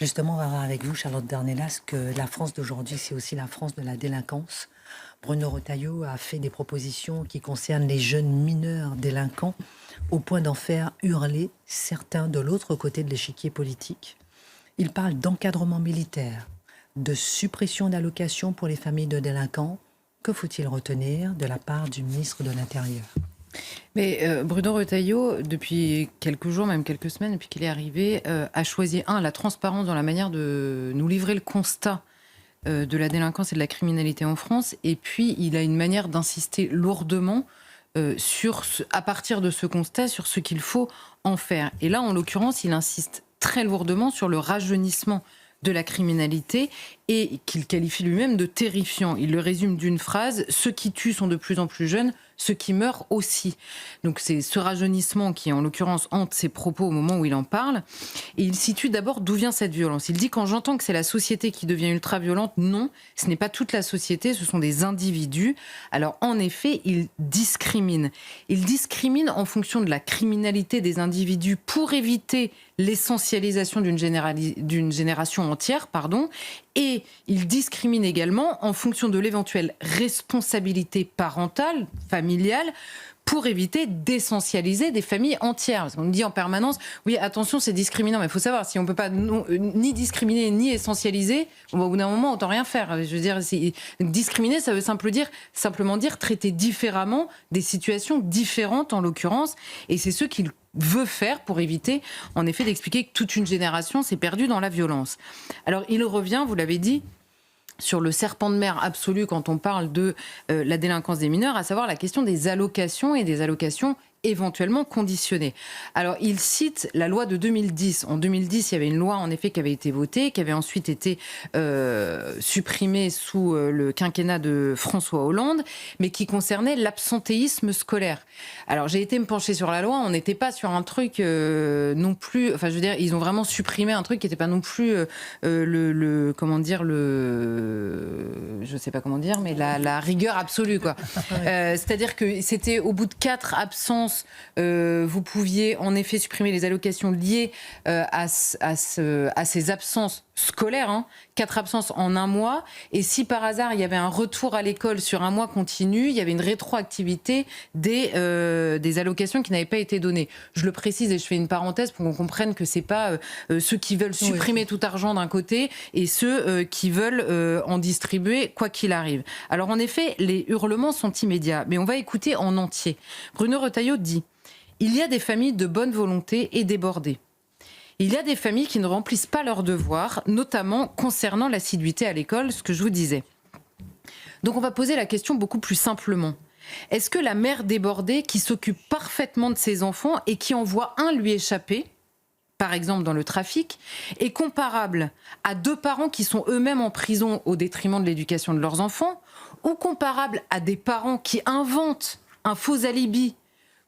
Justement, on va voir avec vous, Charlotte Dornelas, que la France d'aujourd'hui, c'est aussi la France de la délinquance. Bruno Retailleau a fait des propositions qui concernent les jeunes mineurs délinquants, au point d'en faire hurler certains de l'autre côté de l'échiquier politique. Il parle d'encadrement militaire, de suppression d'allocations pour les familles de délinquants. Que faut-il retenir de la part du ministre de l'Intérieur ? Mais Bruno Retailleau, depuis quelques jours, même quelques semaines, depuis qu'il est arrivé, a choisi, la transparence dans la manière de nous livrer le constat de la délinquance et de la criminalité en France. Et puis, il a une manière d'insister lourdement à partir de ce constat, sur ce qu'il faut en faire. Et là, en l'occurrence, il insiste très lourdement sur le rajeunissement de la criminalité et qu'il qualifie lui-même de terrifiant. Il le résume d'une phrase: ceux qui tuent sont de plus en plus jeunes, ceux qui meurent aussi. Donc c'est ce rajeunissement qui, en l'occurrence, hante ses propos au moment où il en parle. Et il situe d'abord d'où vient cette violence. Il dit: quand j'entends que c'est la société qui devient ultra-violente, non, ce n'est pas toute la société, ce sont des individus. Alors en effet, il discrimine. Il discrimine en fonction de la criminalité des individus pour éviter l'essentialisation d'une génération entière, et il discrimine également en fonction de l'éventuelle responsabilité parentale, familiale, pour éviter d'essentialiser des familles entières. Parce qu'on nous dit en permanence, oui, attention, c'est discriminant, mais il faut savoir, si on ne peut pas ni discriminer ni essentialiser, au bout d'un moment, on n'entend rien faire. Je veux dire, discriminer, ça veut simplement dire traiter différemment des situations différentes, en l'occurrence, et c'est ce qu'il veut faire pour éviter, en effet, d'expliquer que toute une génération s'est perdue dans la violence. Alors, il revient, vous l'avez dit, sur le serpent de mer absolu quand on parle de la délinquance des mineurs, à savoir la question des allocations et des allocations éventuellement conditionnées. Alors, il cite la loi de 2010. En 2010, il y avait une loi, en effet, qui avait été votée, qui avait ensuite été supprimée sous le quinquennat de François Hollande, mais qui concernait l'absentéisme scolaire. Alors, j'ai été me pencher sur la loi. On n'était pas sur un truc non plus... Enfin, je veux dire, ils ont vraiment supprimé un truc qui n'était pas non plus je sais pas comment dire, mais la rigueur absolue, quoi. C'est-à-dire que c'était au bout de 4 absences, vous pouviez en effet supprimer les allocations liées à ces absences scolaires, 4 absences en un mois, et si par hasard il y avait un retour à l'école sur un mois continu, il y avait une rétroactivité des allocations qui n'avaient pas été données. Je le précise et je fais une parenthèse pour qu'on comprenne que c'est pas ceux qui veulent supprimer tout argent d'un côté et ceux qui veulent en distribuer quoi qu'il arrive. Alors en effet, les hurlements sont immédiats, mais on va écouter en entier. Bruno Retailleau dit: il y a des familles de bonne volonté et débordées. Il y a des familles qui ne remplissent pas leurs devoirs, notamment concernant l'assiduité à l'école, ce que je vous disais. Donc on va poser la question beaucoup plus simplement. Est-ce que la mère débordée, qui s'occupe parfaitement de ses enfants et qui en voit un lui échapper, par exemple dans le trafic, est comparable à 2 parents qui sont eux-mêmes en prison au détriment de l'éducation de leurs enfants, ou comparable à des parents qui inventent un faux alibi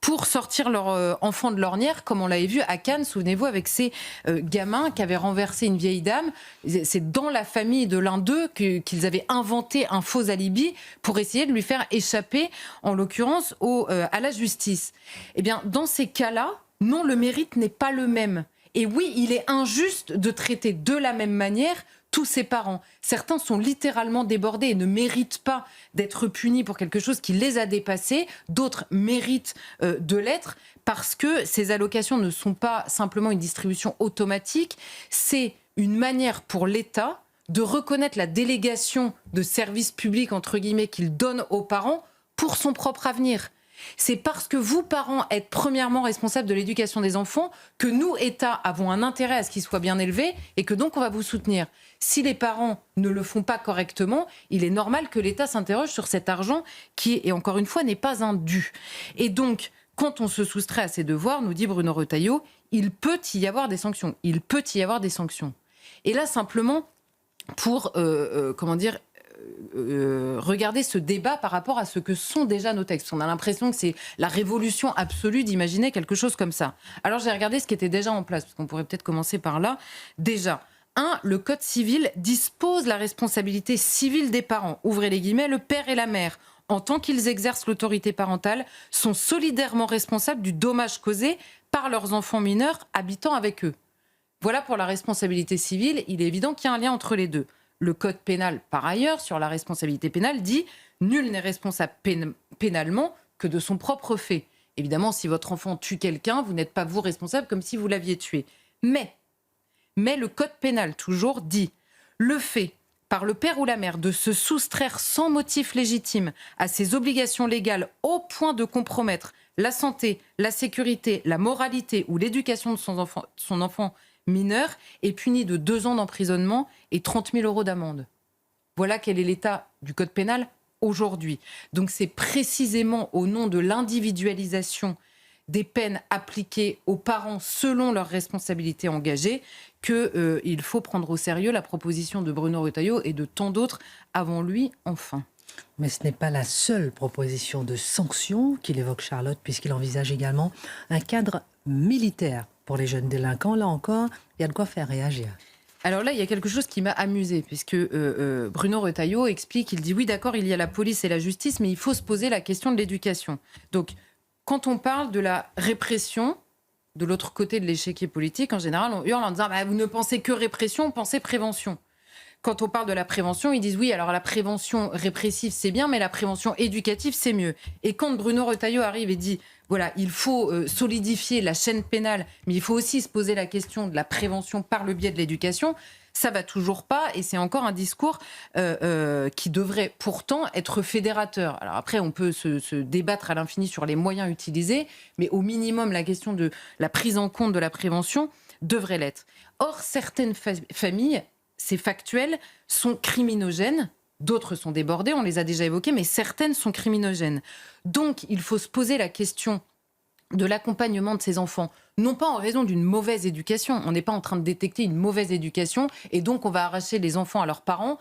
pour sortir leur enfant de l'ornière, comme on l'avait vu à Cannes, souvenez-vous, avec ces gamins qui avaient renversé une vieille dame. C'est dans la famille de l'un d'eux qu'ils avaient inventé un faux alibi pour essayer de lui faire échapper, en l'occurrence, à la justice. Eh bien, dans ces cas-là, non, le mérite n'est pas le même. Et oui, il est injuste de traiter de la même manière tous ses parents. Certains sont littéralement débordés et ne méritent pas d'être punis pour quelque chose qui les a dépassés. D'autres méritent de l'être parce que ces allocations ne sont pas simplement une distribution automatique. C'est une manière pour l'État de reconnaître la délégation de services publics, entre guillemets, qu'il donne aux parents pour son propre avenir. C'est parce que vous, parents, êtes premièrement responsables de l'éducation des enfants que nous, État, avons un intérêt à ce qu'ils soient bien élevés et que donc on va vous soutenir. Si les parents ne le font pas correctement, il est normal que l'État s'interroge sur cet argent qui, et encore une fois, n'est pas un dû. Et donc, quand on se soustrait à ses devoirs, nous dit Bruno Retailleau, il peut y avoir des sanctions. Il peut y avoir des sanctions. Et là, simplement, pour, regarder ce débat par rapport à ce que sont déjà nos textes. On a l'impression que c'est la révolution absolue d'imaginer quelque chose comme ça. Alors j'ai regardé ce qui était déjà en place, parce qu'on pourrait peut-être commencer par là. Déjà, le Code civil dispose la responsabilité civile des parents. Ouvrez les guillemets, le père et la mère, en tant qu'ils exercent l'autorité parentale, sont solidairement responsables du dommage causé par leurs enfants mineurs habitant avec eux. Voilà pour la responsabilité civile, il est évident qu'il y a un lien entre les deux. Le code pénal, par ailleurs, sur la responsabilité pénale, dit « nul n'est responsable pénalement que de son propre fait ». Évidemment, si votre enfant tue quelqu'un, vous n'êtes pas vous responsable comme si vous l'aviez tué. Mais le code pénal, toujours, dit « le fait par le père ou la mère de se soustraire sans motif légitime à ses obligations légales au point de compromettre la santé, la sécurité, la moralité ou l'éducation de son enfant mineur est puni de 2 ans d'emprisonnement et 30 000 € d'amende. » Voilà quel est l'état du code pénal aujourd'hui. Donc c'est précisément au nom de l'individualisation des peines appliquées aux parents selon leurs responsabilités engagées qu'il faut prendre au sérieux la proposition de Bruno Retailleau et de tant d'autres avant lui, enfin. Mais ce n'est pas la seule proposition de sanction qu'il évoque, Charlotte, puisqu'il envisage également un cadre militaire pour les jeunes délinquants. Là encore, il y a de quoi faire réagir. Alors là, il y a quelque chose qui m'a amusée, puisque Bruno Retailleau explique, il dit oui, d'accord, il y a la police et la justice, mais il faut se poser la question de l'éducation. Donc, quand on parle de la répression, de l'autre côté de l'échiquier politique, en général, on hurle en disant vous ne pensez que répression, pensez prévention. Quand on parle de la prévention, ils disent oui, alors la prévention répressive, c'est bien, mais la prévention éducative, c'est mieux. Et quand Bruno Retailleau arrive et dit voilà, il faut solidifier la chaîne pénale, mais il faut aussi se poser la question de la prévention par le biais de l'éducation, ça va toujours pas, et c'est encore un discours qui devrait pourtant être fédérateur. Alors après, on peut se débattre à l'infini sur les moyens utilisés, mais au minimum, la question de la prise en compte de la prévention devrait l'être. Or, certaines familles, c'est factuel, sont criminogènes, d'autres sont débordées, on les a déjà évoquées, mais certaines sont criminogènes. Donc, il faut se poser la question de l'accompagnement de ces enfants, non pas en raison d'une mauvaise éducation. On n'est pas en train de détecter une mauvaise éducation et donc on va arracher les enfants à leurs parents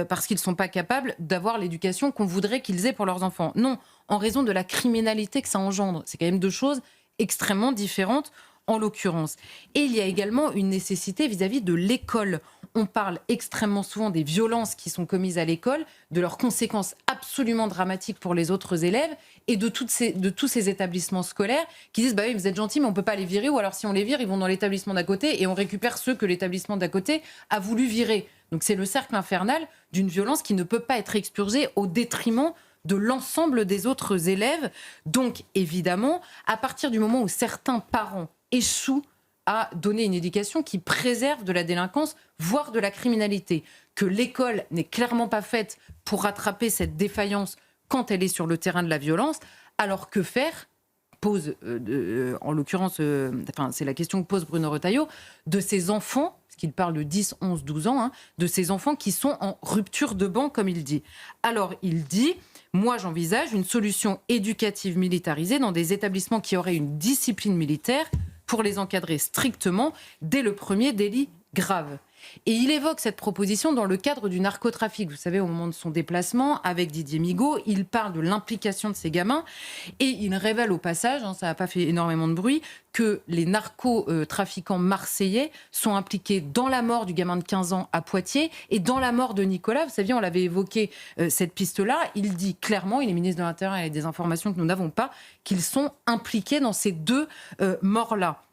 parce qu'ils ne sont pas capables d'avoir l'éducation qu'on voudrait qu'ils aient pour leurs enfants. Non, en raison de la criminalité que ça engendre. C'est quand même 2 choses extrêmement différentes en l'occurrence. Et il y a également une nécessité vis-à-vis de l'école. On parle extrêmement souvent des violences qui sont commises à l'école, de leurs conséquences absolument dramatiques pour les autres élèves et de tous ces établissements scolaires qui disent oui, vous êtes gentils, mais on ne peut pas les virer, ou alors si on les vire, ils vont dans l'établissement d'à côté et on récupère ceux que l'établissement d'à côté a voulu virer. Donc c'est le cercle infernal d'une violence qui ne peut pas être expurgée au détriment de l'ensemble des autres élèves. Donc évidemment, à partir du moment où certains parents échouent à donner une éducation qui préserve de la délinquance, voire de la criminalité, que l'école n'est clairement pas faite pour rattraper cette défaillance quand elle est sur le terrain de la violence, alors que faire pose, en l'occurrence, c'est la question que pose Bruno Retailleau, de ces enfants, parce qu'il parle de 10, 11, 12 ans, de ces enfants qui sont en rupture de banc, comme il dit. Alors, il dit, moi j'envisage une solution éducative militarisée dans des établissements qui auraient une discipline militaire pour les encadrer strictement dès le premier délit grave. Et il évoque cette proposition dans le cadre du narcotrafic. Vous savez, au moment de son déplacement avec Didier Migaud, il parle de l'implication de ces gamins et il révèle au passage, ça n'a pas fait énormément de bruit, que les narcotrafiquants marseillais sont impliqués dans la mort du gamin de 15 ans à Poitiers et dans la mort de Nicolas. Vous savez, on l'avait évoqué cette piste-là. Il dit clairement, il est ministre de l'Intérieur et il y a des informations que nous n'avons pas, qu'ils sont impliqués dans ces 2 morts-là.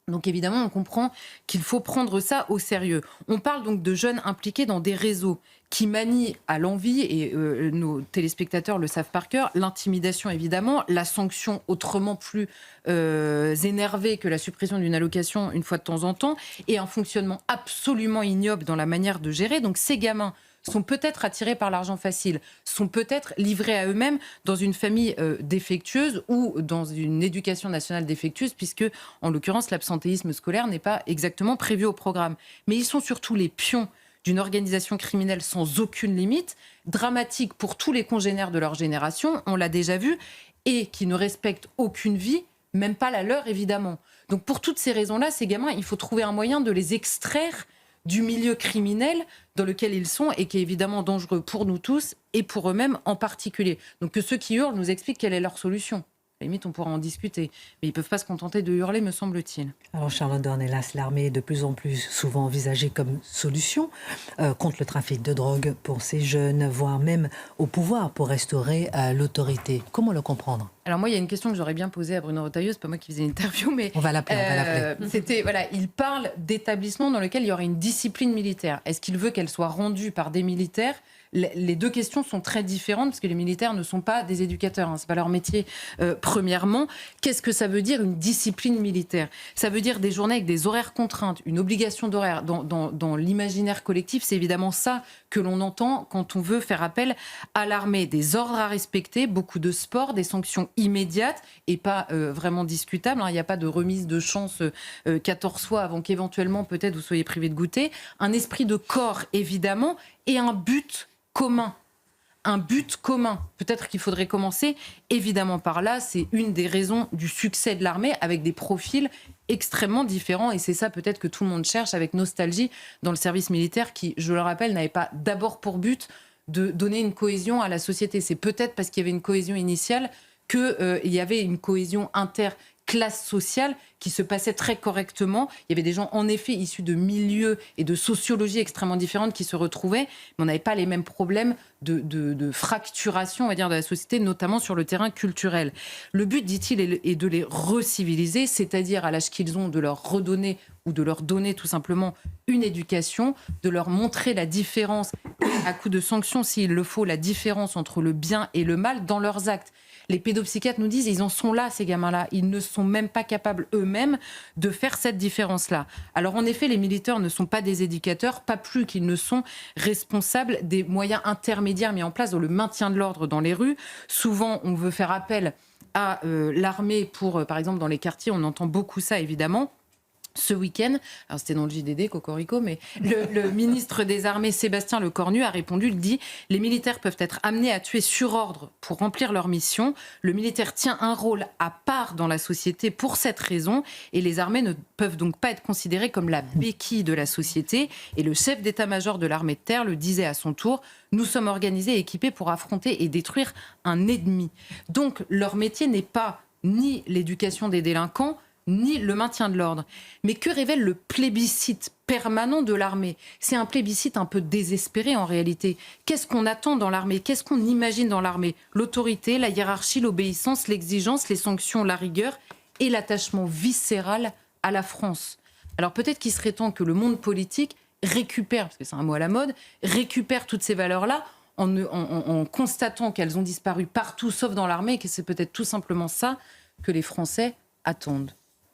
Donc évidemment, on comprend qu'il faut prendre ça au sérieux. On parle donc de jeunes impliqués dans des réseaux qui manient à l'envi, et nos téléspectateurs le savent par cœur, l'intimidation évidemment, la sanction autrement plus énervée que la suppression d'une allocation une fois de temps en temps, et un fonctionnement absolument ignoble dans la manière de gérer. Donc ces gamins sont peut-être attirés par l'argent facile, sont peut-être livrés à eux-mêmes dans une famille défectueuse ou dans une éducation nationale défectueuse, puisque, en l'occurrence, l'absentéisme scolaire n'est pas exactement prévu au programme. Mais ils sont surtout les pions d'une organisation criminelle sans aucune limite, dramatique pour tous les congénères de leur génération, on l'a déjà vu, et qui ne respectent aucune vie, même pas la leur, évidemment. Donc pour toutes ces raisons-là, ces gamins, il faut trouver un moyen de les extraire du milieu criminel dans lequel ils sont et qui est évidemment dangereux pour nous tous et pour eux-mêmes en particulier. Donc que ceux qui hurlent nous expliquent quelle est leur solution. À la limite, on pourra en discuter. Mais ils ne peuvent pas se contenter de hurler, me semble-t-il. Alors Charlotte Dornelas, l'armée est de plus en plus souvent envisagée comme solution contre le trafic de drogue pour ces jeunes, voire même au pouvoir pour restaurer l'autorité. Comment le comprendre ? Alors moi, il y a une question que j'aurais bien posée à Bruno Retailleau, c'est pas moi qui faisais l'interview, mais On va l'appeler. c'était voilà, il parle d'établissements dans lesquels il y aurait une discipline militaire. Est-ce qu'il veut qu'elle soit rendue par des militaires ? Les deux questions sont très différentes parce que les militaires ne sont pas des éducateurs, hein, c'est pas leur métier. Premièrement, qu'est-ce que ça veut dire une discipline militaire ? Ça veut dire des journées avec des horaires contraintes, une obligation d'horaire. Dans l'imaginaire collectif, c'est évidemment ça que l'on entend quand on veut faire appel à l'armée. Des ordres à respecter, beaucoup de sport, des sanctions immédiates et pas vraiment discutables. Hein. Il n'y a pas de remise de chance 14 fois avant qu'éventuellement peut-être vous soyez privé de goûter. Un esprit de corps évidemment et un but commun. Un but commun. Peut-être qu'il faudrait commencer évidemment par là. C'est une des raisons du succès de l'armée avec des profils extrêmement différents. Et c'est ça peut-être que tout le monde cherche avec nostalgie dans le service militaire qui, je le rappelle, n'avait pas d'abord pour but de donner une cohésion à la société. C'est peut-être parce qu'il y avait une cohésion initiale qu'il y avait une cohésion interclasse sociale qui se passait très correctement. Il y avait des gens, en effet, issus de milieux et de sociologies extrêmement différentes qui se retrouvaient, mais on n'avait pas les mêmes problèmes de fracturation, on va dire, de la société, notamment sur le terrain culturel. Le but, dit-il, est de les reciviliser, c'est-à-dire à l'âge qu'ils ont, de leur redonner ou de leur donner tout simplement une éducation, de leur montrer la différence, à coup de sanctions s'il le faut, la différence entre le bien et le mal dans leurs actes. Les pédopsychiatres nous disent, ils en sont là, ces gamins-là. Ils ne sont même pas capables eux-mêmes de faire cette différence-là. Alors en effet, les militaires ne sont pas des éducateurs, pas plus qu'ils ne sont responsables des moyens intermédiaires mis en place dans le maintien de l'ordre dans les rues. Souvent, on veut faire appel à l'armée pour, par exemple, dans les quartiers, on entend beaucoup ça, évidemment. Ce week-end, alors c'était dans le JDD, Cocorico, mais le ministre des Armées, Sébastien Lecornu, a répondu, il dit « Les militaires peuvent être amenés à tuer sur ordre pour remplir leur mission. Le militaire tient un rôle à part dans la société pour cette raison et les armées ne peuvent donc pas être considérées comme la béquille de la société. » Et le chef d'état-major de l'armée de terre le disait à son tour « Nous sommes organisés et équipés pour affronter et détruire un ennemi. » Donc leur métier n'est pas ni l'éducation des délinquants, ni le maintien de l'ordre. Mais que révèle le plébiscite permanent de l'armée ? C'est un plébiscite un peu désespéré en réalité. Qu'est-ce qu'on attend dans l'armée ? Qu'est-ce qu'on imagine dans l'armée ? L'autorité, la hiérarchie, l'obéissance, l'exigence, les sanctions, la rigueur et l'attachement viscéral à la France. Alors peut-être qu'il serait temps que le monde politique récupère, parce que c'est un mot à la mode, récupère toutes ces valeurs-là en constatant qu'elles ont disparu partout sauf dans l'armée et que c'est peut-être tout simplement ça que les Français attendent.